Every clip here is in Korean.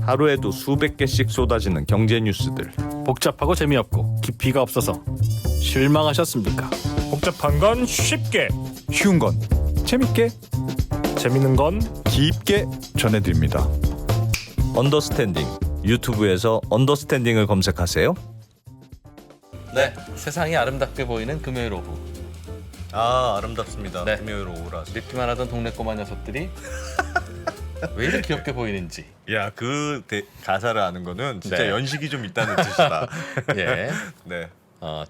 하루에도 수백 개씩 쏟아지는 경제 뉴스들. 복잡하고 재미없고 깊이가 없어서 실망하셨습니까? 복잡한 건 쉽게, 쉬운 건 재밌게, 재밌는 건 깊게 전해드립니다. 언더스탠딩. 유튜브에서 언더스탠딩을 검색하세요. 네, 세상이 아름답게 보이는 금요일 오후. 아, 아름답습니다. 네. 금요일 오후라서. 늙기만 하던 동네 꼬마 녀석들이 왜 이렇게 귀엽게 보이는지. 야, 그 가사를 아는 거는 진짜 네. 연식이 좀 있다는 뜻이다. 예, 네.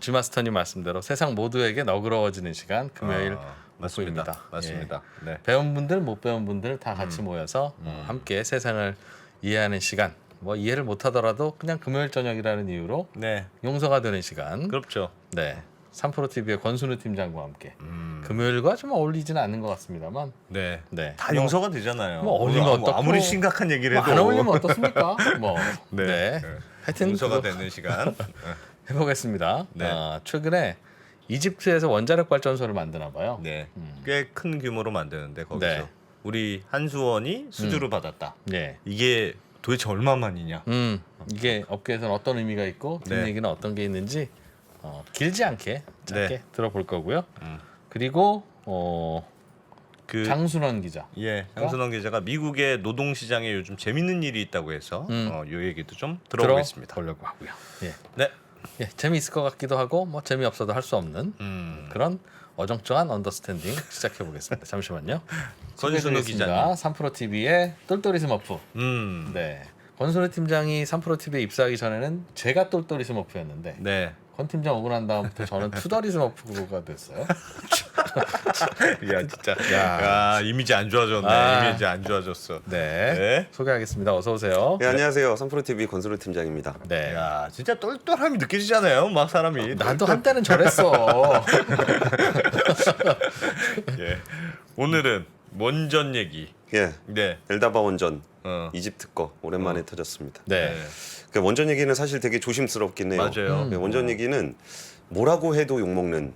주마스터님 말씀대로 세상 모두에게 너그러워지는 시간 금요일 맞습니다. 오후입니다. 맞습니다. 예. 네. 배운 분들 못 배운 분들 다 같이 모여서 함께 세상을 이해하는 시간. 뭐 이해를 못하더라도 그냥 금요일 저녁이라는 이유로 네. 용서가 되는 시간. 그렇죠. 네, 3프로 TV의 권순우 팀장과 함께 금요일과 좀 어울리지는 않는 것 같습니다만. 네. 네, 다 용서가 되잖아요. 뭐 어울리면 어떻고 아무리 심각한 얘기를 해도 안 어울리면 어떻습니까? 뭐 네. 네. 하여튼 용서가 그거 되는 시간. 해보겠습니다. 네. 최근에 이집트에서 원자력 발전소를 만드나 봐요. 네. 꽤 큰 규모로 만드는데 거기서 네. 우리 한수원이 수주를 받았다. 네. 이게 도대체 얼마만이냐? 이게 업계에서는 어떤 의미가 있고 뒷 네. 얘기는 어떤 게 있는지 길지 않게 짧게 네. 들어볼 거고요. 그리고 그 장순원 기자. 예, 장순원 기자가 미국의 노동 시장에 요즘 재밌는 일이 있다고 해서 요 얘기도 좀 들어보겠습니다. 들어보려고 하고요. 예. 네. 예, 재미있을 것 같기도 하고 뭐 재미없어도 할 수 없는 그런 어정쩡한 언더스탠딩 시작해 보겠습니다. 잠시만요. 권순우 기자님. 3프로 TV의 똘똘이 스머프. 네. 권순우 팀장이 3프로 TV에 입사하기 전에는 제가 똘똘이 스머프였는데 네. 권 팀장 오고 난 다음부터 저는 투덜이 스머프가 됐어요. 야, 진짜. 야, 이미지 안 좋아졌네. 이미지 안 좋아졌어. 네. 네. 소개하겠습니다. 어서 오세요. 네, 안녕하세요. 3프로TV 권순우 팀장입니다. 네. 야, 진짜 똘똘함이 느껴지잖아요. 막 사람이. 나도 한때는 저랬어. 예. 오늘은 원전 얘기. 예, 네. 엘다바 원전 이집트 이집트 거 오랜만에 터졌습니다. 네. 그 원전 얘기는 사실 되게 조심스럽긴 해요. 맞아요. 네, 원전 얘기는 뭐라고 해도 욕 먹는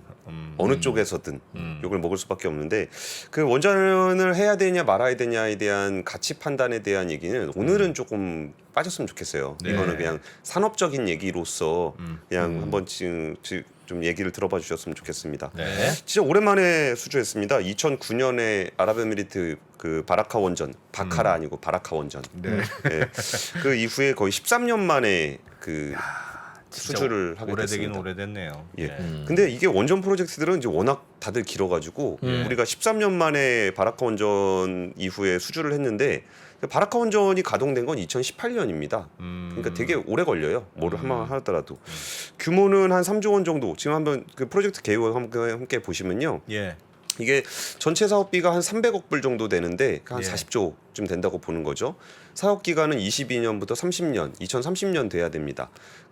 어느 쪽에서든 욕을 먹을 수밖에 없는데 그 원전을 해야 되냐 말아야 되냐에 대한 가치 판단에 대한 얘기는 오늘은 조금 빠졌으면 좋겠어요. 네. 이거는 그냥 산업적인 얘기로서 그냥 한번 좀 얘기를 들어봐 주셨으면 좋겠습니다. 네. 진짜 오랜만에 수주했습니다. 2009년에 아랍에미리트 그 바라카 원전, 바카라 아니고 바라카 원전. 네. 예. 그 이후에 거의 13년 만에 그 수주를 하게 오래되긴 됐습니다. 오래됐네요. 예. 네. 근데 이게 원전 프로젝트들은 이제 워낙 다들 길어가지고 우리가 13년 만에 바라카 원전 이후에 수주를 했는데 바라카 원전이 가동된 건 2018년입니다. 그러니까 되게 오래 걸려요. 뭐를 한번 하더라도 규모는 한 3조 원 정도. 지금 한번 그 프로젝트 계획 함께 보시면요. 예. 이게 전체 사업비가 한 300억 불 정도 되는데 한 예. 40조쯤 된다고 보는 거죠. 사업 기간은 22년부터 30년, 2030년 돼야 됩니다.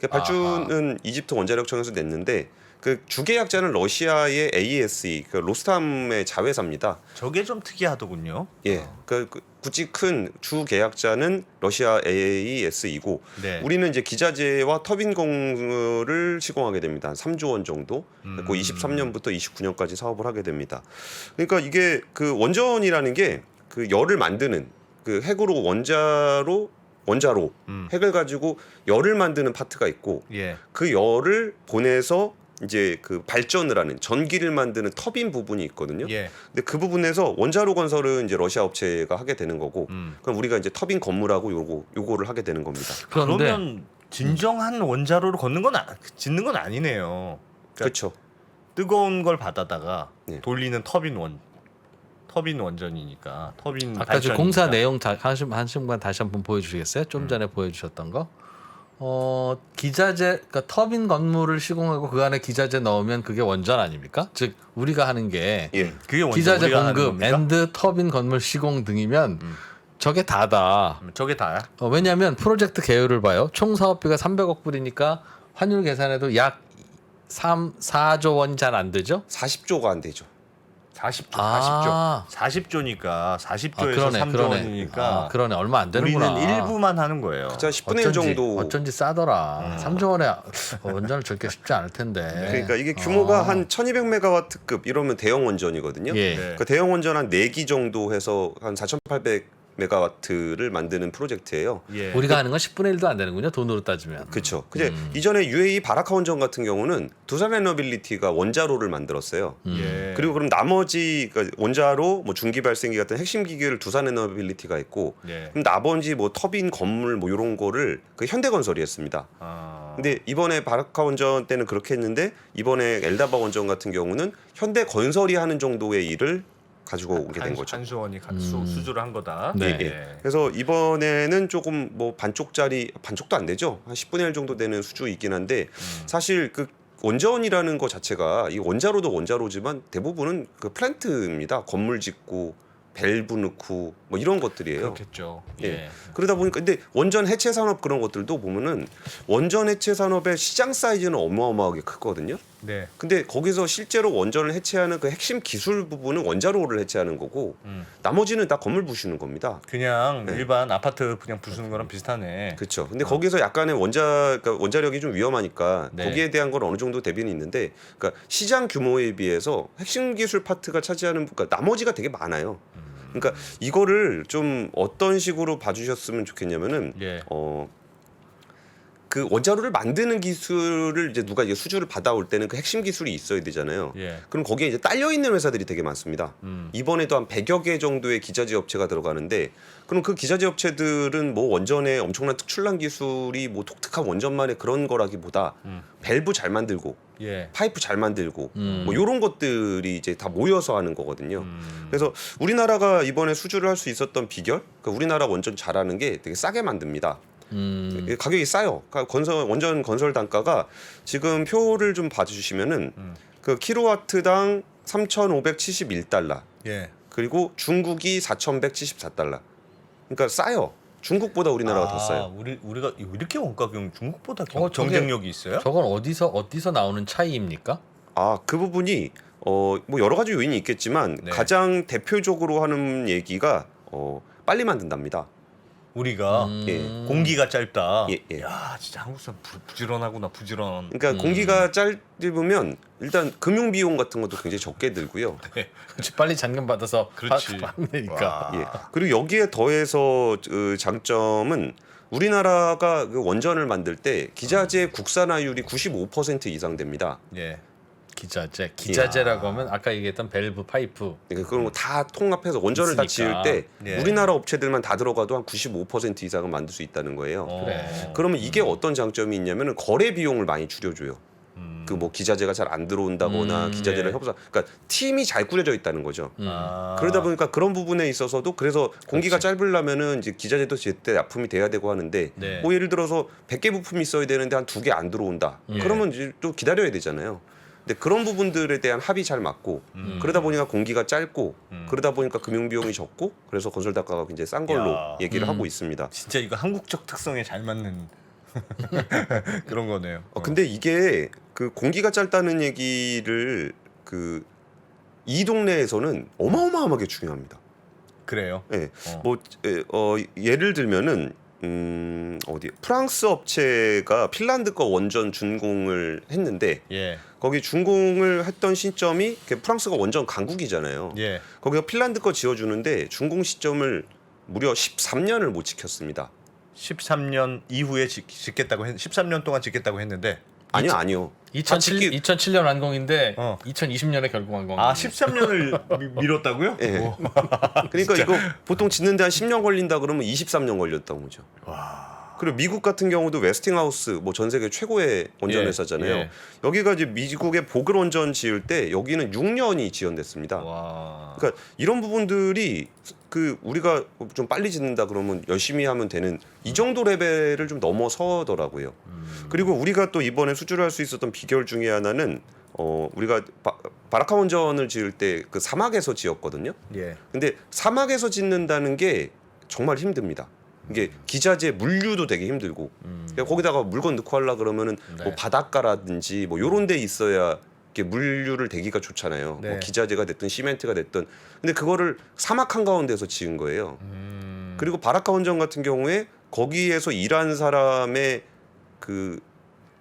발주는 이집트 원자력청에서 냈는데 그 주계약자는 러시아의 AESE, 그 로스탐의 자회사입니다. 저게 좀 특이하더군요. 예, 그 굳이 큰 주계약자는 러시아 AES이고 네. 우리는 이제 기자재와 터빈 공을 시공하게 됩니다. 한 3조 원 정도. 그 23년부터 29년까지 사업을 하게 됩니다. 그러니까 이게 그 원전이라는 게 그 열을 만드는 그 핵으로 원자로 핵을 가지고 열을 만드는 파트가 있고 예. 그 열을 보내서 이제 그 발전을 하는 전기를 만드는 터빈 부분이 있거든요. 예. 근데 그 부분에서 원자로 건설은 이제 러시아 업체가 하게 되는 거고, 그럼 우리가 이제 터빈 건물하고 요거를 하게 되는 겁니다. 그런데 그러면 진정한 원자로를 짓는 건 아니네요. 그렇죠. 뜨거운 걸 받아다가 네. 돌리는 터빈 원전이니까 터빈 아까 저 발전이니까. 공사 내용 한 순간 다시 한번 보여주시겠어요? 좀 전에 보여주셨던 거. 기자재, 그러니까 터빈 건물을 시공하고 그 안에 기자재 넣으면 그게 원전 아닙니까? 즉 우리가 하는 게 예. 그게 원전 기자재 우리가 하는 공급, 겁니까? 엔드 터빈 건물 시공 등이면 저게 다다. 저게 다야? 왜냐하면 프로젝트 계율을 봐요. 총 사업비가 300억 불이니까 환율 계산해도 약 4조 원이 잘 안 되죠? 40조가 안 되죠. 40조. 40조니까 40조에서 그러네, 3조 그러네. 원이니까 그러네. 얼마 안 되는구나. 우리는 일부만 하는 거예요. 자 10분의 1 정도. 어쩐지 싸더라. 3조 원에 원전을 절게 쉽지 않을 텐데. 그러니까 이게 규모가 한 1200메가와트급 이러면 대형 원전이거든요. 예. 네. 그 대형 원전 한 4기 정도 해서 한 4800 메가와트를 만드는 프로젝트예요. 예. 우리가 하는 건 10분의 1도 안 되는군요. 돈으로 따지면. 그렇죠. 근데 이전에 UAE 바라카 원전 같은 경우는 두산 에너빌리티가 원자로를 만들었어요. 예. 그리고 그럼 나머지 그러니까 원자로 뭐 중기 발생기 같은 핵심 기기를 두산 에너빌리티가 했고 예. 그럼 나머지 뭐 터빈 건물 뭐 이런 거를 그 현대건설이 했습니다. 아. 근데 이번에 바라카 원전 때는 그렇게 했는데 이번에 엘다바 원전 같은 경우는 현대건설이 하는 정도의 일을 가지고 오게 된 거죠. 한수원이 수주를 한 거다. 네. 예. 그래서 이번에는 조금 뭐 반쪽짜리 반쪽도 안 되죠. 한 10분의 1 정도 되는 수주 있긴 한데 사실 그 원전이라는 거 자체가 이 원자로도 원자로지만 대부분은 그 플랜트입니다. 건물 짓고 밸브 넣고 뭐 이런 것들이에요. 그렇겠죠. 예. 예. 그러다 보니까 근데 원전 해체 산업 그런 것들도 보면은 원전 해체 산업의 시장 사이즈는 어마어마하게 크거든요. 네. 근데 거기서 실제로 원전을 해체하는 그 핵심 기술 부분은 원자로를 해체하는 거고 나머지는 다 건물 부수는 겁니다. 그냥 네. 일반 아파트 그냥 부수는 거랑 비슷하네. 그렇죠. 근데 거기서 약간의 그러니까 원자력이 좀 위험하니까 네. 거기에 대한 건 어느 정도 대비는 있는데, 그러니까 시장 규모에 비해서 핵심 기술 파트가 차지하는 그러니까 나머지가 되게 많아요. 그러니까 이거를 좀 어떤 식으로 봐주셨으면 좋겠냐면은 예. 그 원자로를 만드는 기술을 이제 누가 이제 수주를 받아올 때는 그 핵심 기술이 있어야 되잖아요. 예. 그럼 거기에 이제 딸려 있는 회사들이 되게 많습니다. 이번에도 한 100여 개 정도의 기자재 업체가 들어가는데, 그럼 그 기자재 업체들은 뭐 원전에 엄청난 특출난 기술이 뭐 독특한 원전만의 그런 거라기보다 밸브 잘 만들고 예. 파이프 잘 만들고 뭐 이런 것들이 이제 다 모여서 하는 거거든요. 그래서 우리나라가 이번에 수주를 할 수 있었던 비결, 그러니까 우리나라 원전 잘하는 게 되게 싸게 만듭니다. 가격이 싸요. 그러니까 원전 건설 단가가 지금 표를 좀 봐주시면은 그 킬로와트당 3,571달러. 예. 그리고 중국이 4,174달러. 그러니까 싸요. 중국보다 우리나라가 더 싸요. 우리가 이렇게 원가가 중국보다 저게- 경쟁력이 있어요? 저건 어디서 나오는 차이입니까? 그 부분이 뭐 여러 가지 요인이 있겠지만 네. 가장 대표적으로 하는 얘기가 빨리 만든답니다. 우리가 예. 공기가 짧다. 예, 예. 야, 진짜 한국 사람 부지런하구나, 부지런. 그러니까 공기가 짧으면 일단 금융 비용 같은 것도 굉장히 적게 들고요. 그렇지, 빨리 잔금 받아서 그렇지. 받으니까. 예. 그리고 여기에 더해서 장점은 우리나라가 그 원전을 만들 때 기자재 국산화율이 95% 이상 됩니다. 예. 기자재라고 하면 아까 얘기했던 밸브 파이프. 그러니까 그런 거 다 통합해서 원전을 다 지을 있으니까. 때 예. 우리나라 업체들만 다 들어가도 한 95% 이상은 만들 수 있다는 거예요. 그래. 그러면 이게 어떤 장점이 있냐면은 거래 비용을 많이 줄여줘요. 그 뭐 기자재가 잘 안 들어온다거나 기자재를 예. 협상, 그러니까 팀이 잘 꾸려져 있다는 거죠. 아. 그러다 보니까 그런 부분에 있어서도 그래서 공기가 그렇지. 짧으려면은 이제 기자재도 제때 납품이 돼야 되고 하는데 네. 뭐 예를 들어서 100개 부품이 있어야 되는데 한 2개 안 들어온다. 예. 그러면 이제 또 기다려야 되잖아요. 근데 그런 부분들에 대한 합이 잘 맞고 그러다 보니까 공기가 짧고 그러다 보니까 금융 비용이 적고 그래서 건설 단가가 굉장히 싼 걸로 야. 얘기를 하고 있습니다. 진짜 이거 한국적 특성에 잘 맞는 그런 거네요. 근데 이게 그 공기가 짧다는 얘기를 그 이 동네에서는 어마어마하게 중요합니다. 그래요. 예. 예를 들면은 어디 프랑스 업체가 핀란드 거 원전 준공을 했는데 예. 거기 준공을 했던 시점이 프랑스가 원전 강국이잖아요. 예. 거기가 핀란드 거 지어주는데 준공 시점을 무려 13년을 못 지켰습니다. 13년 이후에 짓겠다고 13년 동안 짓겠다고 했는데 아니요. 2007년 완공인데 어. 2020년에 결국 완공. 13년을 밀었다고요? 예. 오. 그러니까 이거 보통 짓는데 한 10년 걸린다 그러면 23년 걸렸다는 거죠. 그리고 미국 같은 경우도 웨스팅하우스 뭐 전 세계 최고의 원전 예, 회사잖아요. 예. 여기가 이제 미국의 보글 원전 지을 때 여기는 6년이 지연됐습니다. 와. 그러니까 이런 부분들이 그 우리가 좀 빨리 짓는다 그러면 열심히 하면 되는 이 정도 레벨을 좀 넘어서더라고요. 그리고 우리가 또 이번에 수주를 할 수 있었던 비결 중에 하나는 우리가 바라카 원전을 지을 때 그 사막에서 지었거든요. 예. 근데 사막에서 짓는다는 게 정말 힘듭니다. 이게 기자재 물류도 되게 힘들고 그러니까 거기다가 물건 넣고 하려 그러면은 네. 뭐 바닷가라든지 뭐 요런 데 있어야 이렇게 물류를 대기가 좋잖아요. 네. 뭐 기자재가 됐든 시멘트가 됐든. 근데 그거를 사막 한가운데서 지은 거예요. 그리고 바라카 원전 같은 경우에 거기에서 일한 사람의 그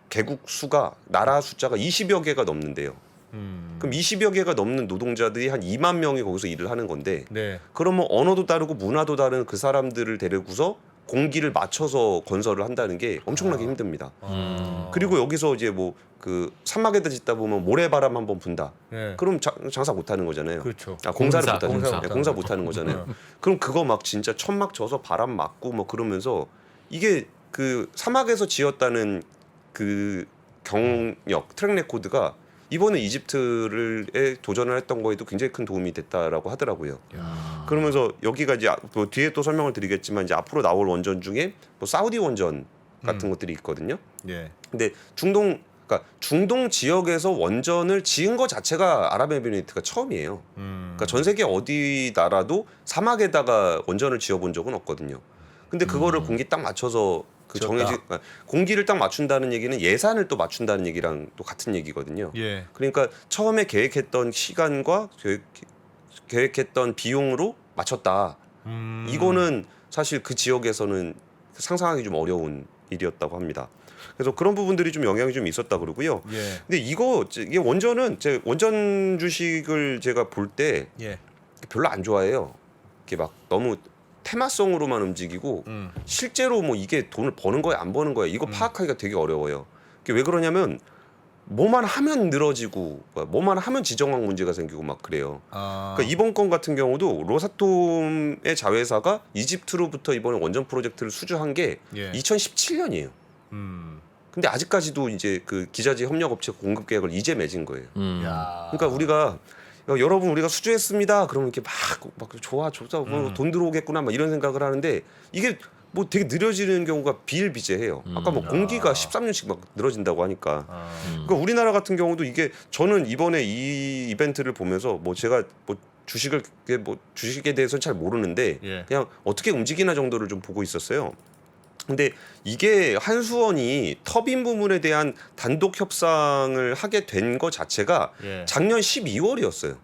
개국 수가 나라 숫자가 20여 개가 넘는데요. 그럼 20여 개가 넘는 노동자들이 한 2만 명이 거기서 일을 하는 건데 네. 그러면 언어도 다르고 문화도 다른 그 사람들을 데리고서 공기를 맞춰서 건설을 한다는 게 엄청나게 힘듭니다. 그리고 여기서 이제 뭐 그 사막에다 짓다 보면 모래바람 한번 분다. 네. 그럼 장사 못 하는 거잖아요. 그렇죠. 공사를 공사, 못 하는 공사. 거죠. 공사 못 하는 거잖아요. 그럼 그거 막 진짜 천막 져서 바람 맞고 뭐 그러면서 이게 그 사막에서 지었다는 그 경력 트랙 레코드가 이번에 이집트에 도전을 했던 거에도 굉장히 큰 도움이 됐다라고 하더라고요. 그러면서 여기가 이제 뭐 뒤에 또 설명을 드리겠지만 이제 앞으로 나올 원전 중에 뭐 사우디 원전 같은 것들이 있거든요. 예. 근데 중동 지역에서 원전을 지은 것 자체가 아랍에미리트가 처음이에요. 그러니까 전 세계 어디 나라도 사막에다가 원전을 지어본 적은 없거든요. 근데 그거를 공기 딱 맞춰서 그 정해진 그러니까 공기를 딱 맞춘다는 얘기는 예산을 또 맞춘다는 얘기랑 또 같은 얘기거든요. 예. 그러니까 처음에 계획했던 시간과 계획했던 비용으로 맞췄다. 이거는 사실 그 지역에서는 상상하기 좀 어려운 일이었다고 합니다. 그래서 그런 부분들이 좀 영향이 좀 있었다 그러고요. 예. 근데 이게 원전은 제 원전 주식을 제가 볼 때 예. 별로 안 좋아해요. 이게 막 너무 테마성으로만 움직이고 실제로 뭐 이게 돈을 버는 거야 안 버는 거야 이거 파악하기가 되게 어려워요. 이게 왜 그러냐면 뭐만 하면 늘어지고 뭐만 하면 지정학 문제가 생기고 막 그래요. 그러니까 이번 건 같은 경우도 로사톰의 자회사가 이집트로부터 이번에 원전 프로젝트를 수주한 게 예. 2017년이에요. 근데 아직까지도 이제 그 기자재 협력업체 공급 계약을 이제 맺은 거예요. 야. 그러니까 우리가 여러분 우리가 수주했습니다. 그러면 이렇게 막 좋아 뭐 돈 들어오겠구나 막 이런 생각을 하는데 이게 뭐 되게 느려지는 경우가 비일비재해요. 아까 뭐 공기가 13년씩 막 늘어진다고 하니까. 그러니까 우리나라 같은 경우도 이게 저는 이번에 이 이벤트를 보면서 뭐 제가 뭐 주식에 대해서는 잘 모르는데 예. 그냥 어떻게 움직이나 정도를 좀 보고 있었어요. 근데 이게 한수원이 터빈 부문에 대한 단독 협상을 하게 된 것 자체가 예. 작년 12월이었어요.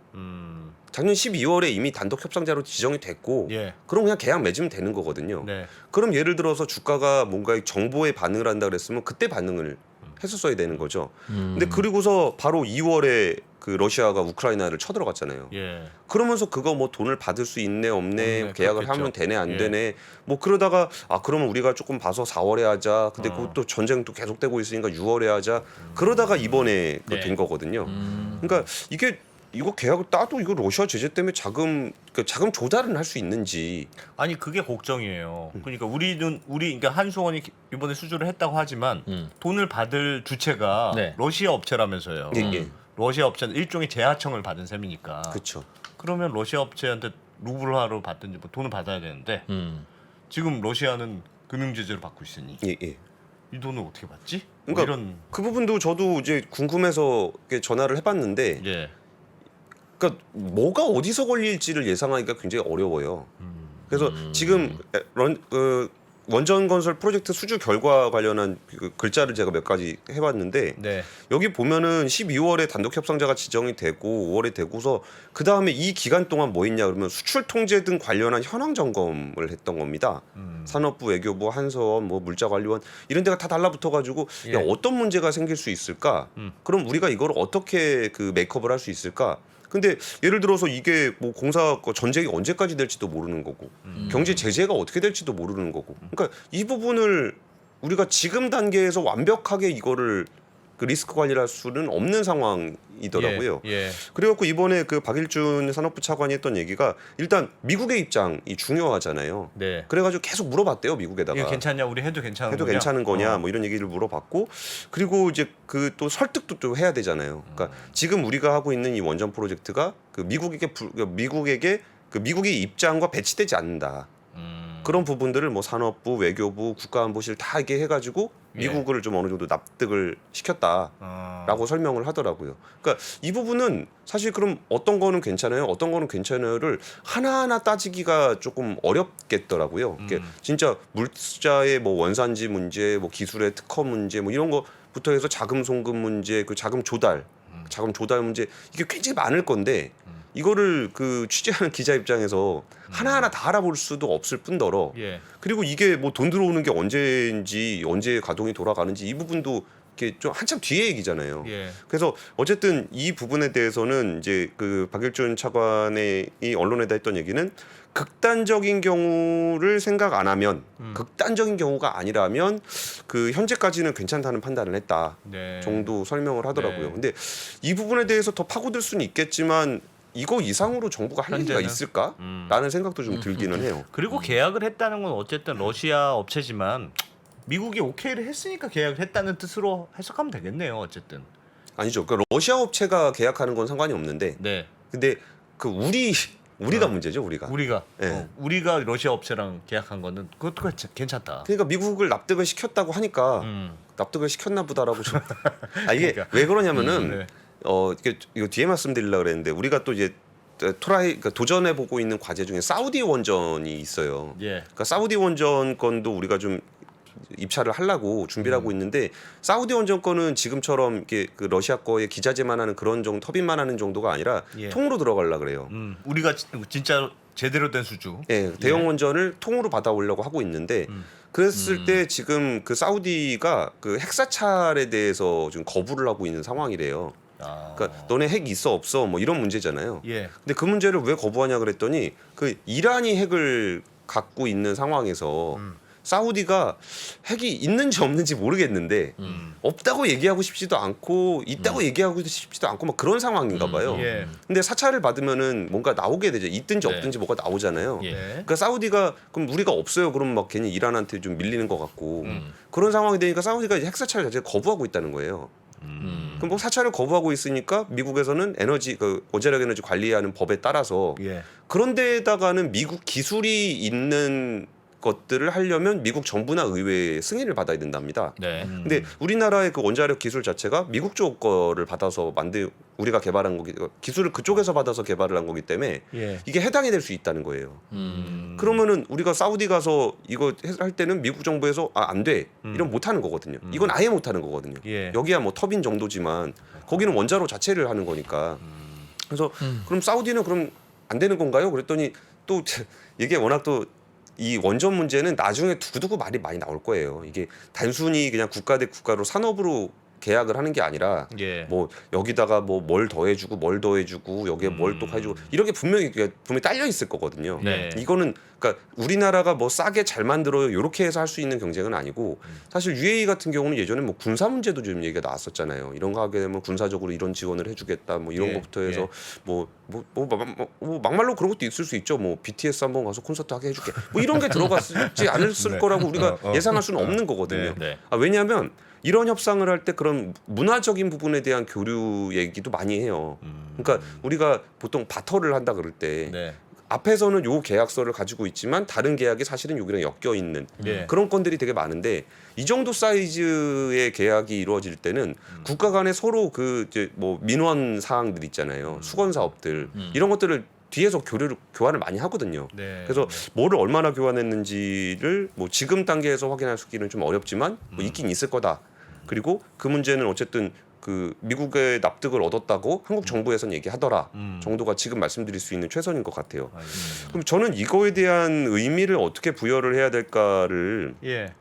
작년 12월에 이미 단독 협상자로 지정이 됐고 예. 그럼 그냥 계약 맺으면 되는 거거든요. 네. 그럼 예를 들어서 주가가 뭔가 정보에 반응을 한다 그랬으면 그때 반응을 했었어야 되는 거죠. 근데 그리고서 바로 2월에 그 러시아가 우크라이나를 쳐들어갔잖아요. 예. 그러면서 그거 뭐 돈을 받을 수 있네 없네 없네, 계약을 그렇겠죠. 하면 되네 안 예. 되네 뭐 그러다가 그러면 우리가 조금 봐서 4월에 하자 근데 그것도 전쟁도 계속되고 있으니까 6월에 하자 그러다가 이번에 네. 된 거거든요. 그러니까 이거 계약을 따도 이거 러시아 제재 때문에 자금 조달은 할 수 있는지 아니 그게 걱정이에요. 그러니까 그러니까 한수원이 이번에 수주를 했다고 하지만 돈을 받을 주체가 네. 러시아 업체라면서요. 예. 러시아 업체는 일종의 재하청을 받은 셈이니까. 그렇죠. 그러면 러시아 업체한테 루블화로 받든지 뭐 돈을 받아야 되는데 지금 러시아는 금융 제재를 받고 있으니 예. 이 돈을 어떻게 받지? 그러니까 이런 그 부분도 저도 이제 궁금해서 이렇게 전화를 해봤는데 예. 그러니까 뭐가 어디서 걸릴지를 예상하기가 굉장히 어려워요. 그래서 지금 원전 건설 프로젝트 수주 결과 관련한 그 글자를 제가 몇 가지 해봤는데 네. 여기 보면은 12월에 단독 협상자가 지정이 되고 5월에 되고서 그 다음에 이 기간 동안 뭐 했냐 그러면 수출 통제 등 관련한 현황 점검을 했던 겁니다. 산업부, 외교부, 한서원, 뭐 물자관리원 이런 데가 다 달라붙어가지고 야, 어떤 문제가 생길 수 있을까? 그럼 우리가 이거를 어떻게 그 메이크업을 할 수 있을까? 근데 예를 들어서 이게 뭐 공사 전쟁이 언제까지 될지도 모르는 거고 경제 제재가 어떻게 될지도 모르는 거고 그러니까 이 부분을 우리가 지금 단계에서 완벽하게 이거를 그 리스크 관리를 할 수는 없는 상황이더라고요. 예. 그래갖고 이번에 그 박일준 산업부 차관이 했던 얘기가 일단 미국의 입장이 중요하잖아요. 네. 그래가지고 계속 물어봤대요 미국에다가. 이거 괜찮냐? 우리 해도 괜찮은 해도 거냐? 괜찮은 거냐 뭐 이런 얘기를 물어봤고 그리고 이제 그 또 설득도 또 해야 되잖아요. 그러니까 지금 우리가 하고 있는 이 원전 프로젝트가 그 미국에게 그 미국의 입장과 배치되지 않는다. 그런 부분들을 뭐 산업부, 외교부, 국가안보실 다 이게 해가지고 미국을 좀 어느 정도 납득을 시켰다라고 설명을 하더라고요. 그러니까 이 부분은 사실 그럼 어떤 거는 괜찮아요, 어떤 거는 괜찮아요를 하나하나 따지기가 조금 어렵겠더라고요. 이게 진짜 물자의 뭐 원산지 문제, 뭐 기술의 특허 문제, 뭐 이런 거부터 해서 자금 송금 문제, 그 자금 조달 문제 이게 굉장히 많을 건데. 이거를 그 취재하는 기자 입장에서 하나하나 다 알아볼 수도 없을 뿐더러 예. 그리고 이게 뭐 돈 들어오는 게 언제인지 언제 가동이 돌아가는지 이 부분도 이게 좀 한참 뒤에 얘기잖아요. 예. 그래서 어쨌든 이 부분에 대해서는 이제 그 박일준 차관의 이 언론에다 했던 얘기는 극단적인 경우를 생각 안 하면 극단적인 경우가 아니라면 그 현재까지는 괜찮다는 판단을 했다 네. 정도 설명을 하더라고요. 네. 근데 이 부분에 대해서 더 파고들 수는 있겠지만 이거 이상으로 정부가 할 얘기가 현재는? 있을까라는 생각도 좀 들기는 해요. 그리고 계약을 했다는 건 어쨌든 러시아 업체지만 미국이 오케이를 했으니까 계약을 했다는 뜻으로 해석하면 되겠네요. 어쨌든. 아니죠. 그러니까 러시아 업체가 계약하는 건 상관이 없는데 네. 근데 그 우리가 문제죠. 우리가. 네. 우리가 러시아 업체랑 계약한 거는 그것도 괜찮다. 그러니까 미국을 납득을 시켰다고 하니까 납득을 시켰나 보다라고 좀. 이게 그러니까. 왜 그러냐면은 네. 이거 뒤에 말씀드리려고 그랬는데 우리가 또 이제 그러니까 도전해 보고 있는 과제 중에 사우디 원전이 있어요. 예. 그러니까 사우디 원전 건도 우리가 좀 입찰을 하려고 준비를 하고 있는데 사우디 원전 건은 지금처럼 이렇게 그 러시아 거에 기자재만 하는 그런 정도 터빈만 하는 정도가 아니라 예. 통으로 들어가려 그래요. 우리가 진짜 제대로 된 수주. 예, 대형 원전을 통으로 받아오려고 하고 있는데 그랬을 때 지금 그 사우디가 그 핵사찰에 대해서 지금 거부를 하고 있는 상황이래요. 그러니까 너네 핵 있어 없어 뭐 이런 문제잖아요. 예. 근데 그 문제를 왜 거부하냐 그랬더니 그 이란이 핵을 갖고 있는 상황에서 사우디가 핵이 있는지 없는지 모르겠는데 없다고 얘기하고 싶지도 않고 있다고 얘기하고 싶지도 않고 막 그런 상황인가 봐요. 예. 근데 사찰을 받으면은 뭔가 나오게 되죠. 있든지 네. 없든지 뭐가 나오잖아요. 예. 그러니까 사우디가 그럼 우리가 없어요. 그럼 막 괜히 이란한테 좀 밀리는 것 같고 그런 상황이 되니까 사우디가 이제 핵 사찰 자체를 거부하고 있다는 거예요. 그럼 뭐 사찰을 거부하고 있으니까 미국에서는 에너지 그 원자력 에너지 관리하는 법에 따라서 예. 그런 데에다가는 미국 기술이 있는 것들을 하려면 미국 정부나 의회의 승인을 받아야 된답니다. 네. 근데 우리나라의 그 원자력 기술 자체가 미국 쪽 거를 받아서 우리가 개발한 거기 기술을 그쪽에서 받아서 개발을 한 거기 때문에 예. 이게 해당이 될 수 있다는 거예요. 그러면은 우리가 사우디 가서 이거 할 때는 미국 정부에서 안 돼. 이런 못 하는 거거든요. 이건 아예 못 하는 거거든요. 예. 여기야 뭐 터빈 정도지만 거기는 원자로 자체를 하는 거니까. 그래서 그럼 사우디는 그럼 안 되는 건가요? 그랬더니 또 이게 워낙 또 이 원전 문제는 나중에 두고두고 말이 많이 나올 거예요. 이게 단순히 그냥 국가 대 국가로 산업으로 계약을 하는 게 아니라 예. 뭐 여기다가 뭐 뭘 더해주고 여기에 뭘 또 해주고 이런 게 분명히 딸려 있을 거거든요. 네. 이거는 그러니까 우리나라가 뭐 싸게 잘 만들어요 이렇게 해서 할 수 있는 경쟁은 아니고 사실 UAE 같은 경우는 예전에 뭐 군사 문제도 좀 얘기가 나왔었잖아요. 이런 거 하게 되면 군사적으로 이런 지원을 해주겠다 뭐 이런 예. 것부터 해서 뭐 막말로 그런 것도 있을 수 있죠. 뭐 BTS 한번 가서 콘서트 하게 해줄게 뭐 이런 게 들어갔지 않았을 네. 거라고 우리가 예상할 수는 없는 거거든요. 네. 왜냐하면 이런 협상을 할 때 그런 문화적인 부분에 대한 교류 얘기도 많이 해요. 그러니까 우리가 보통 바터를 한다 그럴 때 네. 앞에서는 요 계약서를 가지고 있지만 다른 계약이 사실은 여기랑 엮여 있는 예. 그런 건들이 되게 많은데 이 정도 사이즈의 계약이 이루어질 때는 국가 간에 서로 그 이제 뭐 민원 사항들 있잖아요. 수건 사업들 이런 것들을 뒤에서 교환을 많이 하거든요. 네. 그래서 뭐를 얼마나 교환했는지를 뭐 지금 단계에서 확인할 수 있기는 좀 어렵지만 뭐 있긴 있을 거다. 그리고 그 문제는 어쨌든 그 미국의 납득을 얻었다고 한국 정부에서는 얘기하더라 정도가 지금 말씀드릴 수 있는 최선인 것 같아요. 그럼 저는 이거에 대한 의미를 어떻게 부여를 해야 될까를 예.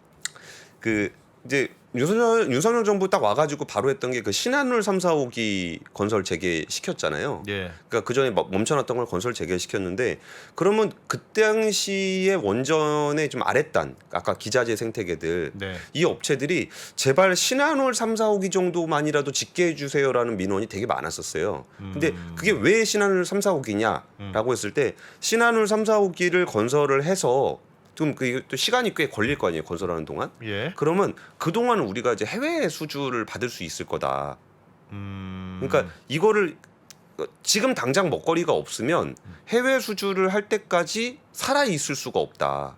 그 이제 윤석열 정부 딱 와가지고 바로 했던 게 그 신한울 3, 4호기 건설 재개시켰잖아요. 예. 그러니까 그 전에 멈춰놨던 걸 건설 재개시켰는데 그러면 그 당시에 원전의 좀 아랫단 아까 기자재 생태계들 네. 이 업체들이 제발 신한울 3, 4호기 정도만이라도 짓게 해주세요라는 민원이 되게 많았었어요. 근데 그게 왜 신한울 3, 4호기냐라고 했을 때 신한울 3, 4호기를 건설을 해서 좀 또 시간이 꽤 걸릴 거 아니에요 건설하는 동안. 예. 그러면 그 동안은 우리가 이제 해외 수주를 받을 수 있을 거다. 그러니까 이거를 지금 당장 먹거리가 없으면 해외 수주를 할 때까지 살아 있을 수가 없다.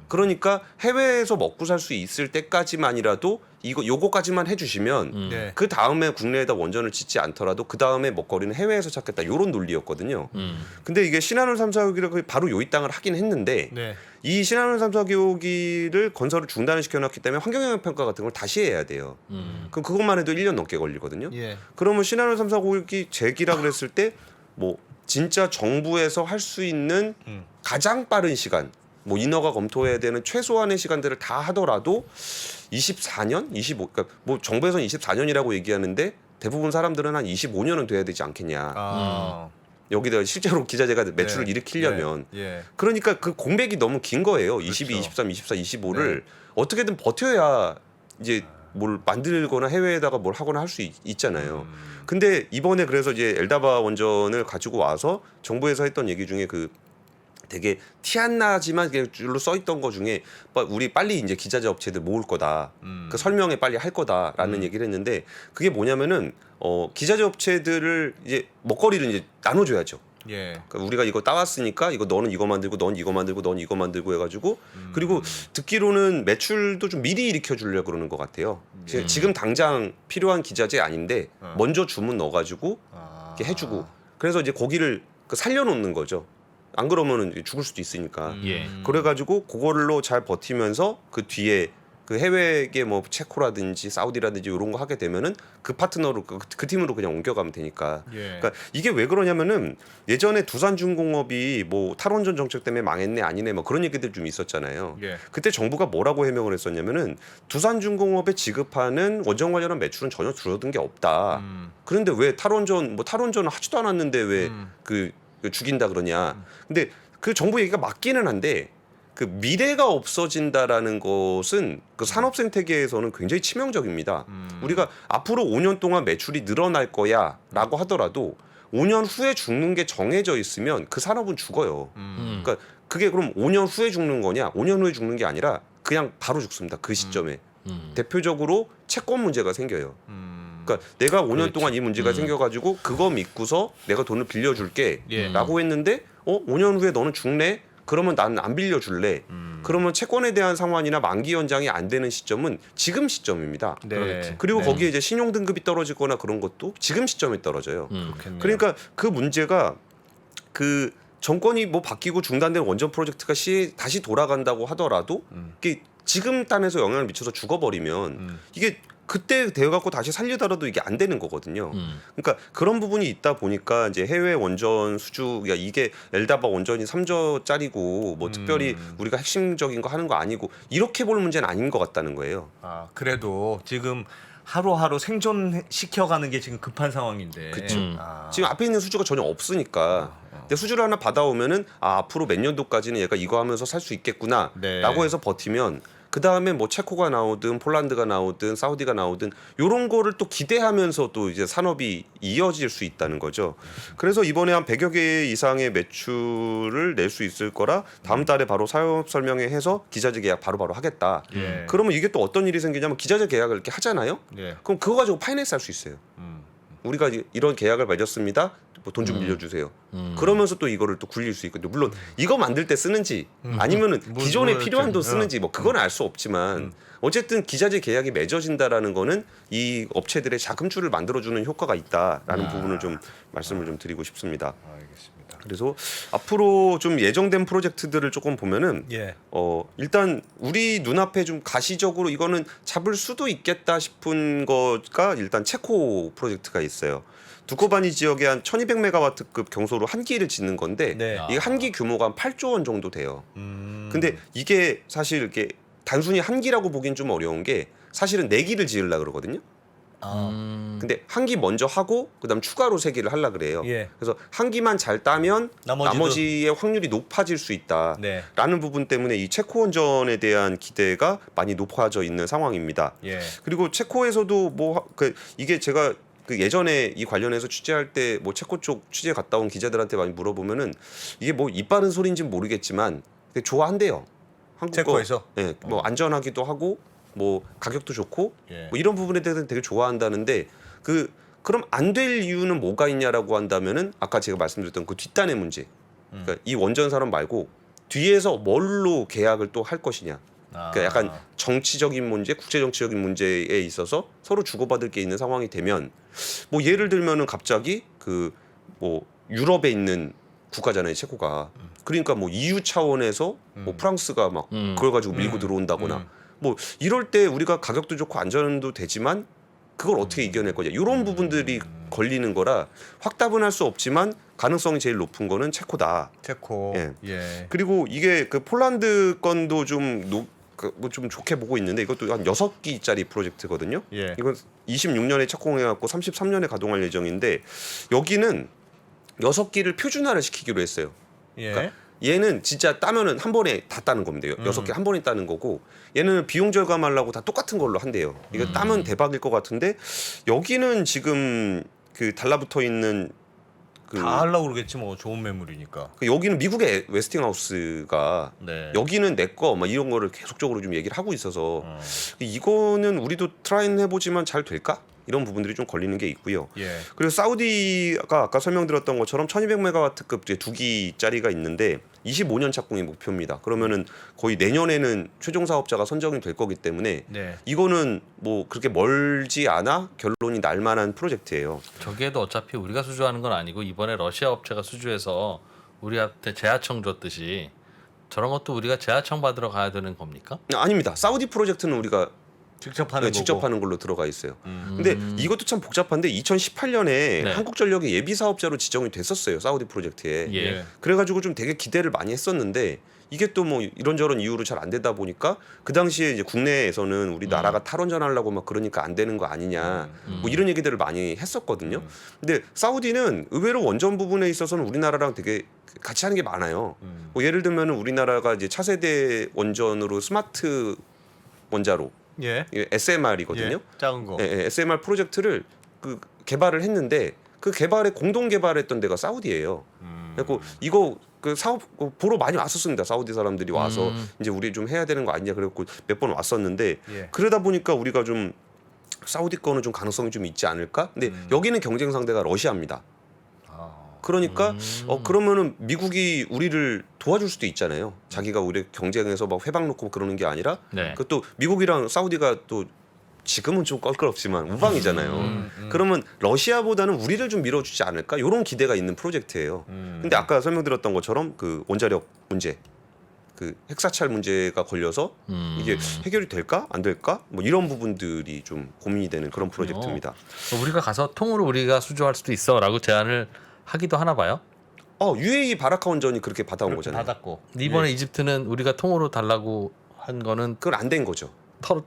그러니까 해외에서 먹고 살 수 있을 때까지만이라도 요거까지만 해주시면 네. 그 다음에 국내에다 원전을 짓지 않더라도 그 다음에 먹거리는 해외에서 찾겠다 이런 논리였거든요. 근데 이게 신한울 3, 4호기를 바로 요 이 땅을 하긴 했는데 네. 이 신한울 3, 4호기를 건설을 중단을 시켜놨기 때문에 환경영향평가 같은 걸 다시 해야 돼요. 그럼 그것만 해도 1년 넘게 걸리거든요. 예. 그러면 신한울 3, 4호기 재기라 그랬을 때 뭐 진짜 정부에서 할 수 있는 가장 빠른 시간 뭐 인허가 검토해야 되는 최소한의 시간들을 다 하더라도 24년, 25, 그러니까 뭐 정부에서는 24년이라고 얘기하는데 대부분 사람들은 한 25년은 돼야 되지 않겠냐. 아. 여기다 실제로 기자재가 매출을 네. 일으키려면 예. 그러니까 그 공백이 너무 긴 거예요. 22, 그렇죠. 23, 24, 25를 어떻게든 버텨야 이제 뭘 만들거나 해외에다가 뭘 하거나 할 수 있잖아요. 근데 이번에 그래서 이제 엘다바 원전을 가지고 와서 정부에서 했던 얘기 중에 그 되게 티 안 나지만 그냥 줄로 써 있던 거 중에 우리 빨리 이제 기자재 업체들 모을 거다. 그 설명회 빨리 할 거다라는 얘기를 했는데 그게 뭐냐면은 기자재 업체들을 이제 먹거리를 이제 나눠줘야죠. 예. 그러니까 우리가 이거 따왔으니까 이거 너는 이거 만들고 넌 이거 만들고 넌 이거 만들고 해가지고 그리고 듣기로는 매출도 좀 미리 일으켜 주려고 그러는 것 같아요. 지금 당장 필요한 기자재 아닌데 먼저 주문 넣어가지고 이렇게 해주고 그래서 이제 거기를 살려놓는 거죠. 안 그러면은 죽을 수도 있으니까. 예. 그래가지고 그걸로 잘 버티면서 그 뒤에 그 해외에 뭐 체코라든지 사우디라든지 이런 거 하게 되면은 그 파트너로 그 팀으로 그냥 옮겨가면 되니까. 예. 그러니까 이게 왜 그러냐면은 예전에 두산중공업이 뭐 탈원전 정책 때문에 망했네 아니네 뭐 그런 얘기들 좀 있었잖아요. 예. 그때 정부가 뭐라고 해명을 했었냐면은 두산중공업에 지급하는 원전 관련한 매출은 전혀 줄어든 게 없다. 그런데 왜 탈원전은 하지도 않았는데 왜 그 죽인다 그러냐. 근데 그 정부 얘기가 맞기는 한데 그 미래가 없어진다라는 것은 그 산업 생태계에서는 굉장히 치명적입니다. 우리가 앞으로 5년 동안 매출이 늘어날 거야라고 하더라도 5년 후에 죽는 게 정해져 있으면 그 산업은 죽어요. 그러니까 그게 그럼 5년 후에 죽는 거냐? 5년 후에 죽는 게 아니라 그냥 바로 죽습니다. 그 시점에. 대표적으로 채권 문제가 생겨요. 그러니까 내가 5년 동안 이 문제가 생겨가지고 그거 믿고서 내가 돈을 빌려줄게라고 했는데 5년 후에 너는 죽네? 그러면 나는 안 빌려줄래. 그러면 채권에 대한 상환이나 만기 연장이 안 되는 시점은 지금 시점입니다. 네. 그리고 거기에 이제 신용 등급이 떨어지거나 그런 것도 지금 시점에 떨어져요. 그렇겠네요. 그러니까 그 문제가 그 정권이 뭐 바뀌고 중단된 원전 프로젝트가 다시 돌아간다고 하더라도 이게 지금 단에서 영향을 미쳐서 죽어버리면 이게 그때 되어갖고 다시 살리더라도 이게 안 되는 거거든요. 그러니까 그런 부분이 있다 보니까 이제 해외 원전 수주, 그러니까 이게 엘다바 원전이 3조짜리고 뭐 특별히 우리가 핵심적인 거 하는 거 아니고 이렇게 볼 문제는 아닌 것 같다는 거예요. 아, 그래도 지금 하루하루 생존시켜가는 게 지금 급한 상황인데. 그쵸. 아. 지금 앞에 있는 수주가 전혀 없으니까. 근데 수주를 하나 받아오면은 앞으로 몇 년도까지는 얘가 이거 하면서 살 수 있겠구나라고 네. 해서 버티면 그 다음에 뭐 체코가 나오든 폴란드가 나오든 사우디가 나오든 이런 거를 또 기대하면서 또 이제 산업이 이어질 수 있다는 거죠. 그래서 이번에 한 100여 개 이상의 매출을 낼 수 있을 거라 다음 달에 바로 사업 설명회 해서 기자재 계약 바로바로 하겠다. 예. 그러면 이게 또 어떤 일이 생기냐면 기자재 계약을 이렇게 하잖아요. 예. 그럼 그거 가지고 파이낸스 할 수 있어요. 우리가 이런 계약을 맺었습니다. 뭐 돈 좀 빌려주세요. 그러면서 또 이거를 또 굴릴 수 있거든요. 물론 이거 만들 때 쓰는지 아니면은 기존에 필요한 돈 쓰는지 뭐 그건 알 수 없지만 어쨌든 기자재 계약이 맺어진다라는 거는 이 업체들의 자금줄을 만들어주는 효과가 있다라는 부분을 좀 말씀을 좀 드리고 싶습니다. 알겠습니다. 그래서 앞으로 좀 예정된 프로젝트들을 조금 보면은 예. 일단 우리 눈앞에 좀 가시적으로 이거는 잡을 수도 있겠다 싶은 거가 일단 체코 프로젝트가 있어요. 두코바니 지역에 한 1200메가와트급 경소로 한 기를 짓는 건데 네. 이게 한 기 규모가 한 8조 원 정도 돼요. 근데 이게 사실 이렇게 단순히 한 기라고 보긴 좀 어려운 게 사실은 4기를 지으려고 그러거든요. 근데 한 기 먼저 하고 그다음 추가로 3기를 하려 그래요. 예. 그래서 한 기만 잘 따면 나머지의 확률이 높아질 수 있다라는 네. 부분 때문에 이 체코 원전에 대한 기대가 많이 높아져 있는 상황입니다. 예. 그리고 체코에서도 뭐 이게 제가 그 예전에 이 관련해서 취재할 때 뭐 체코 쪽 취재 갔다 온 기자들한테 많이 물어보면은 이게 뭐 입 바른 소리인지는 모르겠지만 되게 좋아한대요. 한국 체코에서? 네, 뭐 안전하기도 하고 뭐 가격도 좋고 예. 뭐 이런 부분에 대해서 되게 좋아한다는데 그럼 안 될 이유는 뭐가 있냐라고 한다면은 아까 제가 말씀드렸던 그 뒷단의 문제. 그러니까 이 원전 사람 말고 뒤에서 뭘로 계약을 또 할 것이냐. 그러니까 약간 정치적인 문제, 국제 정치적인 문제에 있어서 서로 주고받을 게 있는 상황이 되면 뭐 예를 들면은 갑자기 그 뭐 유럽에 있는 국가잖아요, 체코가. 그러니까 뭐 EU 차원에서 뭐 프랑스가 막 그걸 가지고 밀고 들어온다거나 뭐 이럴 때 우리가 가격도 좋고 안전도 되지만 그걸 어떻게 이겨낼 거냐 이런 부분들이 걸리는 거라 확답은 할 수 없지만 가능성이 제일 높은 거는 체코다. 체코. 예. 예. 그리고 이게 그 폴란드 건도 좀 좋게 보고 있는데 이것도 한 6기짜리 프로젝트거든요. 예. 이건 26년에 착공해갖고 33년에 가동할 예정인데 여기는 6기를 표준화를 시키기로 했어요. 예. 그러니까 얘는 진짜 따면은 한 번에 다 따는 겁니다. 6개 한 번에 따는 거고 얘는 비용 절감하려고 다 똑같은 걸로 한대요. 이거 따면 대박일 것 같은데 여기는 지금 그 달라붙어 있는 그 다 하려고 그러겠지 뭐 좋은 매물이니까. 여기는 미국의 웨스팅하우스가 네. 여기는 내 거 막 이런 거를 계속적으로 좀 얘기를 하고 있어서 이거는 우리도 트라이는 해보지만 잘 될까? 이런 부분들이 좀 걸리는 게 있고요. 예. 그리고 사우디가 아까 설명드렸던 것처럼 1200메가와트급 이제 2기짜리가 있는데 25년 착공이 목표입니다. 그러면은 거의 내년에는 최종 사업자가 선정이 될 거기 때문에 네. 이거는 뭐 그렇게 멀지 않아 결론이 날 만한 프로젝트예요. 저기에도 어차피 우리가 수주하는 건 아니고 이번에 러시아 업체가 수주해서 우리한테 제하청 줬듯이 저런 것도 우리가 제하청 받으러 가야 되는 겁니까? 아닙니다. 사우디 프로젝트는 우리가 직접 하는 거고. 직접 하는 걸로 들어가 있어요. 근데 이것도 참 복잡한데 2018년에 네. 한국전력이 예비 사업자로 지정이 됐었어요. 사우디 프로젝트에. 예. 그래가지고 좀 되게 기대를 많이 했었는데 이게 또 뭐 이런저런 이유로 잘 안 되다 보니까 그 당시에 이제 국내에서는 우리나라가 탈원전하려고 막 그러니까 안 되는 거 아니냐 뭐 이런 얘기들을 많이 했었거든요. 근데 사우디는 의외로 원전 부분에 있어서는 우리나라랑 되게 같이 하는 게 많아요. 뭐 예를 들면은 우리나라가 이제 차세대 원전으로 스마트 원자로 예. SMR이거든요. 예. 작은 거. SMR 프로젝트를 그 개발을 했는데 그 개발에 공동 개발했던 데가 사우디예요. 그래서 이거 그 사업 보러 많이 왔었습니다. 사우디 사람들이 와서 이제 우리 좀 해야 되는 거 아니냐 그래갖고 몇 번 왔었는데 예. 그러다 보니까 우리가 좀 사우디 거는 좀 가능성이 좀 있지 않을까? 근데 여기는 경쟁 상대가 러시아입니다. 그러니까 그러면은 미국이 우리를 도와줄 수도 있잖아요. 자기가 우리 경쟁에서 막 회방 놓고 그러는 게 아니라 네. 그것도 미국이랑 사우디가 또 지금은 좀 껄끄럽지만 우방이잖아요. 그러면 러시아보다는 우리를 좀 밀어주지 않을까? 이런 기대가 있는 프로젝트예요. 근데 아까 설명드렸던 것처럼 그 원자력 문제, 그 핵사찰 문제가 걸려서 이게 해결이 될까 안 될까? 뭐 이런 부분들이 좀 고민이 되는 그런 프로젝트입니다. 우리가 가서 통으로 우리가 수주할 수도 있어라고 제안을 하기도 하나 봐요. UAE 바라카 원전이 그렇게 받아온 거잖아요. 받았고. 이번에 이집트는 우리가 통으로 달라고 한 거는 그건 안 된 거죠.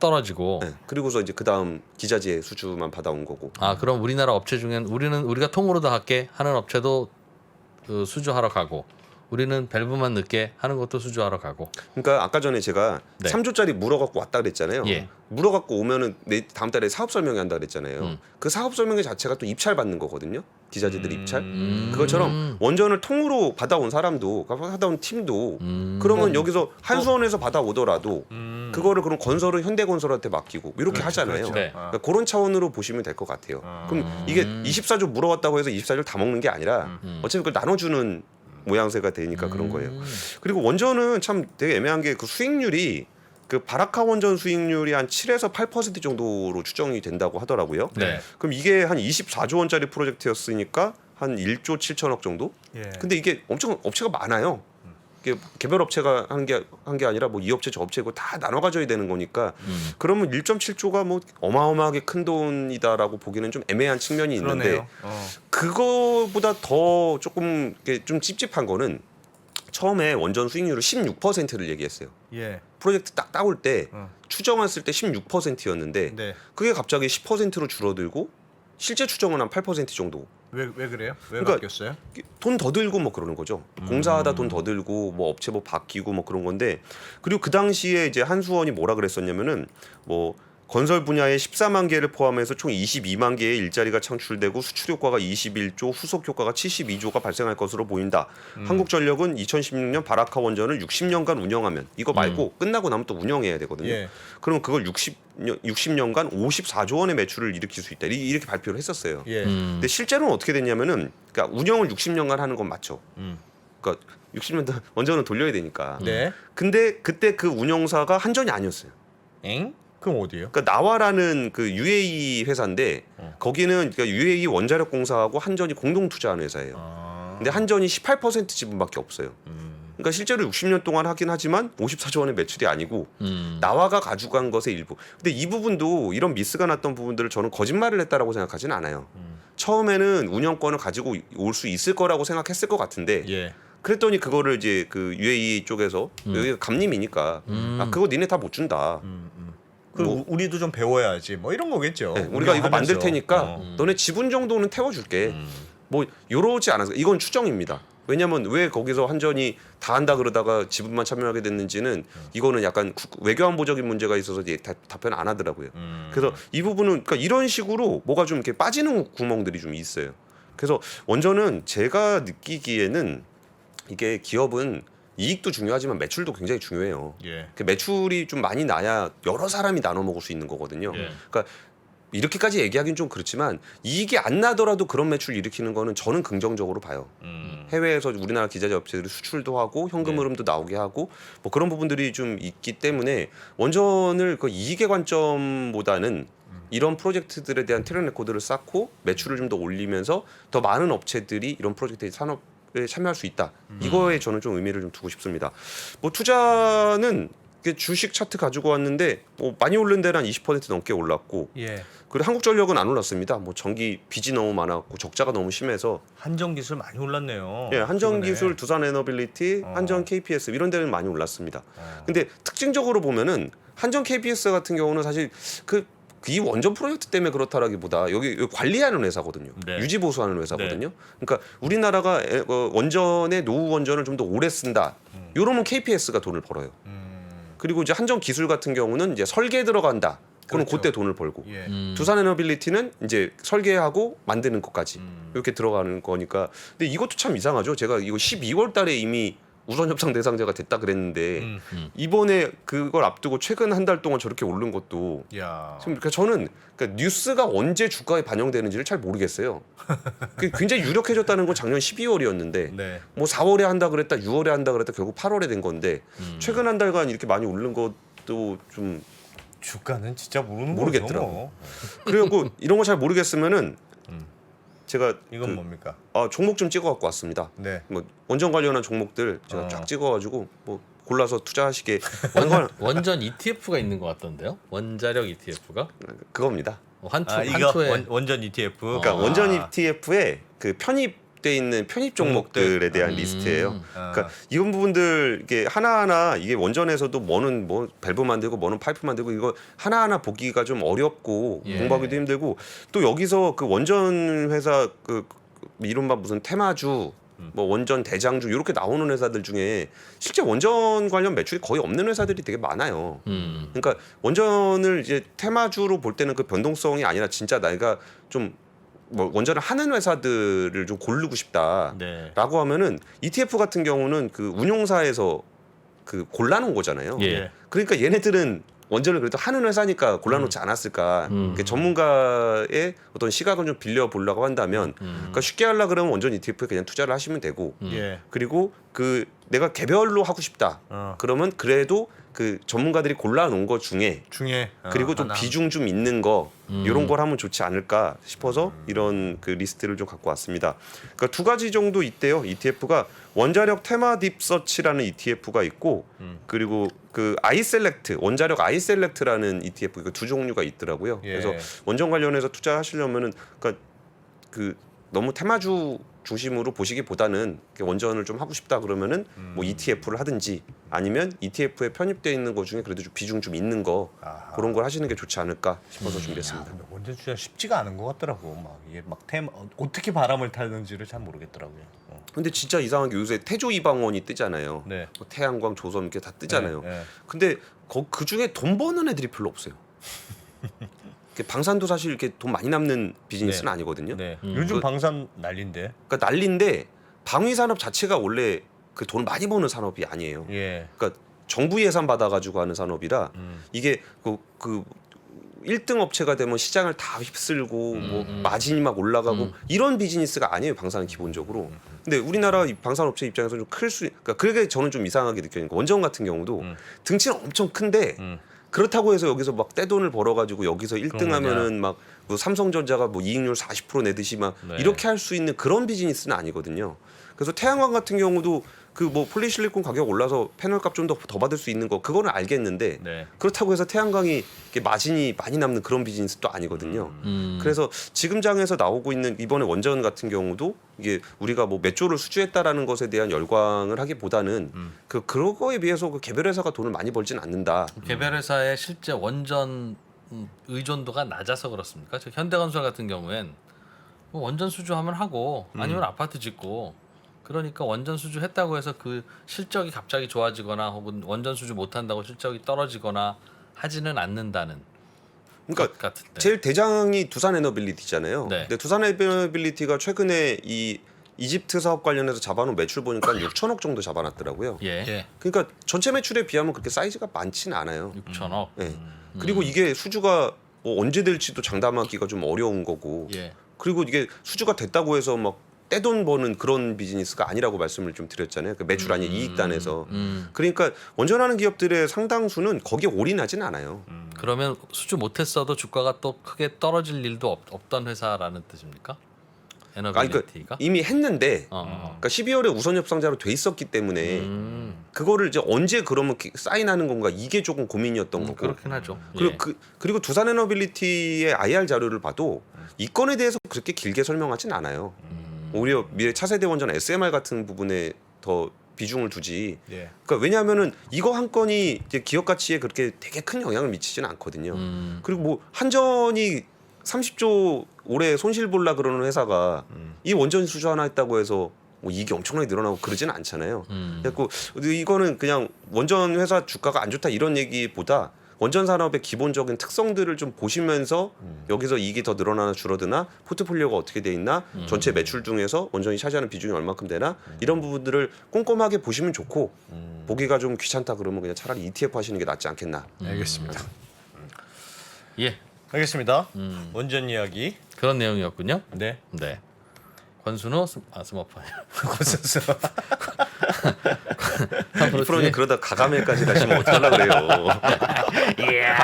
떨어지고. 네. 그리고서 이제 그 다음 기자재 수주만 받아온 거고. 아 그럼 우리나라 업체 중엔 우리가 통으로 다 할게 하는 업체도 그 수주하러 가고 우리는 밸브만 넣게 하는 것도 수주하러 가고. 그러니까 아까 전에 제가 네. 3조짜리 물어갖고 왔다 그랬잖아요. 예. 물어갖고 오면은 다음 달에 사업 설명회 한다 그랬잖아요. 그 사업 설명회 자체가 또 입찰 받는 거거든요. 기자재들 입찰. 그것처럼 원전을 통으로 받아온 사람도 받아온 팀도 그러면 여기서 한수원에서 받아오더라도 그거를 그럼 건설은 현대건설한테 맡기고 이렇게 하잖아요. 그렇죠. 네. 그러니까 그런 차원으로 보시면 될 것 같아요. 그럼 이게 24조 물어왔다고 해서 24조를 다 먹는 게 아니라 어차피 그걸 나눠주는 모양새가 되니까 그런 거예요. 그리고 원전은 참 되게 애매한 게 그 수익률이 그 바라카 원전 수익률이 한 7에서 8% 정도로 추정이 된다고 하더라고요. 네. 그럼 이게 한 24조 원짜리 프로젝트였으니까 한 1조 7천억 정도? 예. 근데 이게 엄청 업체가 많아요. 이게 개별 업체가 한 게 아니라 뭐 이 업체 저 업체고 다 나눠 가져야 되는 거니까 그러면 1.7조가 뭐 어마어마하게 큰 돈이다라고 보기는 좀 애매한 측면이 있는데 그러네요. 그거보다 더 조금 이렇게 좀 찝찝한 거는 처음에 원전 수익률을 16%를 얘기했어요. 예. 프로젝트 딱 따올 때 추정했을 때 16%였는데 네. 그게 갑자기 10%로 줄어들고 실제 추정은 한 8% 정도. 왜 그래요? 왜 그러니까 바뀌었어요? 돈 더 들고 뭐 그러는 거죠. 공사하다 돈 더 들고 뭐 업체 뭐 바뀌고 뭐 그런 건데 그리고 그 당시에 이제 한수원이 뭐라 그랬었냐면은 뭐 건설 분야의 14만 개를 포함해서 총 22만 개의 일자리가 창출되고 수출 효과가 21조, 후속 효과가 72조가 발생할 것으로 보인다. 한국전력은 2016년 바라카 원전을 60년간 운영하면 이거 말고 끝나고 나면 또 운영해야 되거든요. 예. 그럼 그걸 60년간 54조 원의 매출을 일으킬 수 있다. 이렇게 발표를 했었어요. 예. 근데 실제로는 어떻게 됐냐면은 그러니까 운영을 60년간 하는 건 맞죠. 그러니까 60년 동안 원전을 돌려야 되니까. 네. 근데 그때 그 운영사가 한전이 아니었어요. 엥? 그럼 어디예요? 그러니까 나와라는 그 UAE 회사인데 거기는 그러니까 UAE 원자력 공사하고 한전이 공동 투자하는 회사예요. 근데 한전이 18% 지분밖에 없어요. 그러니까 실제로 60년 동안 하긴 하지만 54조 원의 매출이 아니고 나와가 가져간 것의 일부. 근데 이 부분도 이런 미스가 났던 부분들을 저는 거짓말을 했다라고 생각하지는 않아요. 처음에는 운영권을 가지고 올 수 있을 거라고 생각했을 것 같은데 예. 그랬더니 그거를 이제 그 UAE 쪽에서 여기가 감림이니까 아 그거 니네 다 못 준다. 그리고 우리도 좀 배워야지. 뭐 이런 거겠죠. 네, 우리가 이거 만들 운영하면서. 테니까 너네 지분 정도는 태워줄게. 뭐 요러지 않아서 이건 추정입니다. 왜냐하면 왜 거기서 한전이 다 한다 그러다가 지분만 참여하게 됐는지는 이거는 약간 외교안보적인 문제가 있어서 이제 답변 안 하더라고요. 그래서 이 부분은 그러니까 이런 식으로 뭐가 좀 이렇게 빠지는 구멍들이 좀 있어요. 그래서 원전은 제가 느끼기에는 이게 기업은 이익도 중요하지만 매출도 굉장히 중요해요. 예. 그 매출이 좀 많이 나야 여러 사람이 나눠 먹을 수 있는 거거든요. 예. 그러니까 이렇게까지 얘기하기는 좀 그렇지만 이익이 안 나더라도 그런 매출 일으키는 거는 저는 긍정적으로 봐요. 해외에서 우리나라 기자재 업체들이 수출도 하고 현금 흐름도 나오게 하고 뭐 그런 부분들이 좀 있기 때문에 원전을 그 이익의 관점보다는 이런 프로젝트들에 대한 트랙 레코드를 쌓고 매출을 좀 더 올리면서 더 많은 업체들이 이런 프로젝트의 산업에 참여할 수 있다. 이거에 저는 좀 의미를 좀 두고 싶습니다. 뭐 투자는 주식 차트 가지고 왔는데 뭐 많이 오른 데는 한 20% 넘게 올랐고 예. 그리고 한국전력은 안 올랐습니다. 뭐 전기 빚이 너무 많았고 적자가 너무 심해서 한전 기술 많이 올랐네요. 예, 한전기술, 최근에. 두산 에너빌리티, 한전 KPS 이런 데는 많이 올랐습니다. 어. 근데 특징적으로 보면은 한전 KPS 같은 경우는 사실 이 원전 프로젝트 때문에 그렇다라기보다 여기 관리하는 회사거든요. 네. 유지 보수하는 회사거든요. 그러니까 우리나라가 원전의 노후 원전을 좀 더 오래 쓴다. 이러면 KPS가 돈을 벌어요. 그리고 이제 한전 기술 같은 경우는 이제 설계 들어간다. 그럼 그렇죠. 그때 돈을 벌고 예. 두산 에너빌리티는 이제 설계하고 만드는 것까지 이렇게 들어가는 거니까. 근데 이것도 참 이상하죠. 제가 이거 12월 달에 이미 우선 협상 대상자가 됐다 그랬는데 이번에 그걸 앞두고 최근 한 달 동안 저렇게 오른 것도 야. 지금 그러니까 저는 그러니까 뉴스가 언제 주가에 반영되는지를 잘 모르겠어요. 굉장히 유력해졌다는 건 작년 12월이었는데 네. 뭐 4월에 한다 그랬다 6월에 한다 그랬다 결국 8월에 된 건데 최근 한 달간 이렇게 많이 오른 것도 좀 주가는 진짜 모르겠더라고. 뭐. 그리고 이런 거 잘 모르겠으면은 제가 이건 뭡니까? 종목 좀 찍어 갖고 왔습니다. 네. 뭐 원전 관련한 종목들 제가 쫙 찍어 가지고 뭐 골라서 투자하시게 원전 ETF가 있는 것 같던데요? 원자력 ETF가 그겁니다. 한투에 원전 ETF. 그러니까 원전 ETF에 그 편입돼 있는 편입 종목들에 대한 리스트예요. 그러니까 이런 부분들 이게 하나하나 이게 원전에서도 뭐는 뭐 밸브 만들고 뭐는 파이프 만들고 이거 하나하나 보기가 좀 어렵고 예. 공부하기도 힘들고 또 여기서 그 원전 회사 그 이른바 무슨 테마주 뭐 원전 대장주 이렇게 나오는 회사들 중에 실제 원전 관련 매출이 거의 없는 회사들이 되게 많아요. 그러니까 원전을 이제 테마주로 볼 때는 그 변동성이 아니라 진짜 내가 좀 뭐 원전을 하는 회사들을 좀 고르고 싶다라고 네. 하면은 ETF 같은 경우는 그 운용사에서 그 골라놓은 거잖아요. 예. 그러니까 얘네들은 원전을 그래도 하는 회사니까 골라놓지 않았을까. 그러니까 전문가의 어떤 시각을 좀 빌려 보려고 한다면, 그러니까 쉽게 하려 그러면 원전 ETF에 그냥 투자를 하시면 되고, 예. 그리고 그 내가 개별로 하고 싶다. 그러면 그래도 그 전문가들이 골라놓은 것 중에 그리고 좀 하나. 비중 좀 있는 거 이런 걸 하면 좋지 않을까 싶어서 이런 그 리스트를 좀 갖고 왔습니다. 그러니까 두 가지 정도 있대요. ETF가 원자력 테마 딥서치라는 ETF가 있고 그리고 그 아이셀렉트 원자력 아이셀렉트라는 ETF 그 두 종류가 있더라고요. 예. 그래서 원전 관련해서 투자하시려면은 그러니까 그 너무 테마주 중심으로 보시기보다는 원전을 좀 하고 싶다 그러면은 뭐 ETF를 하든지 아니면 ETF에 편입되어 있는 것 중에 그래도 좀 비중 좀 있는 거 아하. 그런 걸 하시는 게 좋지 않을까 싶어서 준비했습니다. 원전 투자 쉽지가 않은 것 같더라고. 막 이게 막 어떻게 바람을 타는지를 잘 모르겠더라고요. 근데 진짜 이상한 게 요새 태조 이방원이 뜨잖아요. 네. 뭐 태양광, 조선 이렇게 다 뜨잖아요. 네, 네. 근데 그 중에 돈 버는 애들이 별로 없어요. 방산도 사실 이렇게 돈 많이 남는 비즈니스는 네. 아니거든요. 네. 요즘 방산 난리인데. 그러니까 난리인데 방위 산업 자체가 원래 그 돈 많이 버는 산업이 아니에요. 예. 그러니까 정부 예산 받아가지고 하는 산업이라 이게 그 1등 업체가 되면 시장을 다 휩쓸고 뭐 마진이 막 올라가고 이런 비즈니스가 아니에요. 방산은 기본적으로. 근데 우리나라 방산업체 입장에서 좀 클 수, 그러니까 그게 저는 좀 이상하게 느껴지는 거. 원전 같은 경우도 등치는 엄청 큰데 그렇다고 해서 여기서 막 떼돈을 벌어가지고 여기서 1등 하면은 막 뭐 삼성전자가 뭐 이익률 40% 내듯이 막 네. 이렇게 할 수 있는 그런 비즈니스는 아니거든요. 그래서 태양광 같은 경우도 그 뭐 폴리실리콘 가격 올라서 패널 값 좀 더 받을 수 있는 거 그거는 알겠는데 네. 그렇다고 해서 태양광이 이렇게 마진이 많이 남는 그런 비즈니스도 아니거든요. 그래서 지금 장에서 나오고 있는 이번에 원전 같은 경우도 이게 우리가 뭐 몇 조를 수주했다라는 것에 대한 열광을 하기보다는 그런 거에 비해서 그 개별 회사가 돈을 많이 벌진 않는다. 개별 회사의 실제 원전 의존도가 낮아서 그렇습니까? 저 현대건설 같은 경우엔 뭐 원전 수주하면 하고 아니면 아파트 짓고 그러니까 원전 수주했다고 해서 그 실적이 갑자기 좋아지거나 혹은 원전 수주 못한다고 실적이 떨어지거나 하지는 않는다는 그러니까 것 같은데. 제일 대장이 두산에너빌리티잖아요. 네. 근데 두산에너빌리티가 최근에 이 이집트 사업 관련해서 잡아놓은 매출 보니까 6천억 정도 잡아놨더라고요. 예. 그러니까 전체 매출에 비하면 그렇게 사이즈가 많지는 않아요. 6천억. 네. 그리고 이게 수주가 뭐 언제 될지도 장담하기가 좀 어려운 거고. 예. 그리고 이게 수주가 됐다고 해서 막 떼돈 버는 그런 비즈니스가 아니라고 말씀을 좀 드렸잖아요. 그 매출 아닌 이익단에서. 그러니까 원전하는 기업들의 상당수는 거기에 올인하진 않아요. 그러면 수주 못했어도 주가가 또 크게 떨어질 일도 없던 회사라는 뜻입니까? 그러니까 에너빌리티가? 이미 했는데 어. 그러니까 12월에 우선 협상자로 돼 있었기 때문에 그거를 이제 언제 그러면 사인하는 건가 이게 조금 고민이었던 거고. 그렇긴 하죠. 그리고 예. 그리고 두산에너빌리티의 IR 자료를 봐도 이 건에 대해서 그렇게 길게 설명하진 않아요. 오히려 미래 차세대 원전 SMR 같은 부분에 더 비중을 두지. 예. 그러니까 왜냐하면은 이거 한 건이 이제 기업 가치에 그렇게 되게 큰 영향을 미치지는 않거든요. 그리고 뭐 한전이 30조 올해 손실 볼라 그러는 회사가 이 원전 수주 하나 했다고 해서 뭐 이익이 엄청나게 늘어나고 그러지는 않잖아요. 그래서 이거는 그냥 원전 회사 주가가 안 좋다 이런 얘기보다 원전 산업의 기본적인 특성들을 좀 보시면서 여기서 이익이 더 늘어나나 줄어드나 포트폴리오가 어떻게 돼 있나 전체 매출 중에서 원전이 차지하는 비중이 얼마큼 되나 이런 부분들을 꼼꼼하게 보시면 좋고 보기가 좀 귀찮다 그러면 그냥 차라리 ETF 하시는 게 낫지 않겠나. 알겠습니다. 예. 알겠습니다. 원전 이야기. 그런 내용이었군요. 네. 네. 권순호 스머프. 고선수. 이 프로님 그러다 가가멜까지 가시면 어떡하려고 그래요.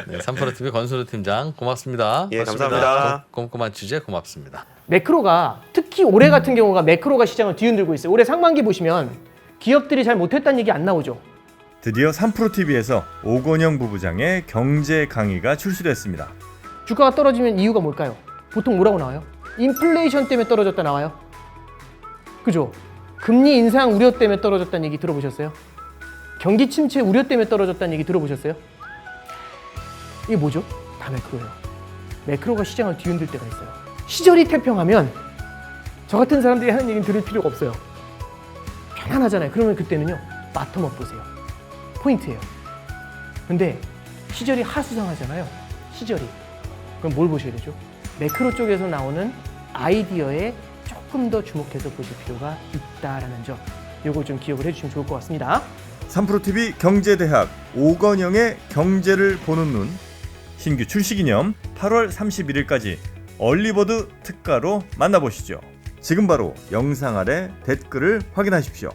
네, 3프로TV 권순호 팀장 고맙습니다. 예, 감사합니다. 꼼꼼한 취재 고맙습니다. 매크로가 특히 올해 같은 경우가 매크로가 시장을 뒤흔들고 있어요. 올해 상반기 보시면 기업들이 잘 못했다는 얘기 안 나오죠. 드디어 3프로TV에서 오건영 부부장의 경제 강의가 출시됐습니다. 주가가 떨어지면 이유가 뭘까요? 보통 뭐라고 나와요? 인플레이션 때문에 떨어졌다 나와요. 그죠? 금리 인상 우려 때문에 떨어졌다는 얘기 들어보셨어요? 경기 침체 우려 때문에 떨어졌다는 얘기 들어보셨어요? 이게 뭐죠? 다 매크로예요. 매크로가 시장을 뒤흔들 때가 있어요. 시절이 태평하면 저 같은 사람들이 하는 얘기는 들을 필요가 없어요. 편안하잖아요. 그러면 그때는요. 바텀업 보세요. 포인트예요. 근데 시절이 하수상하잖아요. 시절이. 그럼 뭘 보셔야 되죠? 매크로 쪽에서 나오는 아이디어에 조금 더 주목해서 보실 필요가 있다라는 점. 요거 좀 기억을 해주시면 좋을 것 같습니다. 3프로TV 경제대학 오건영의 경제를 보는 눈 신규 출시 기념 8월 31일까지 얼리버드 특가로 만나보시죠. 지금 바로 영상 아래 댓글을 확인하십시오.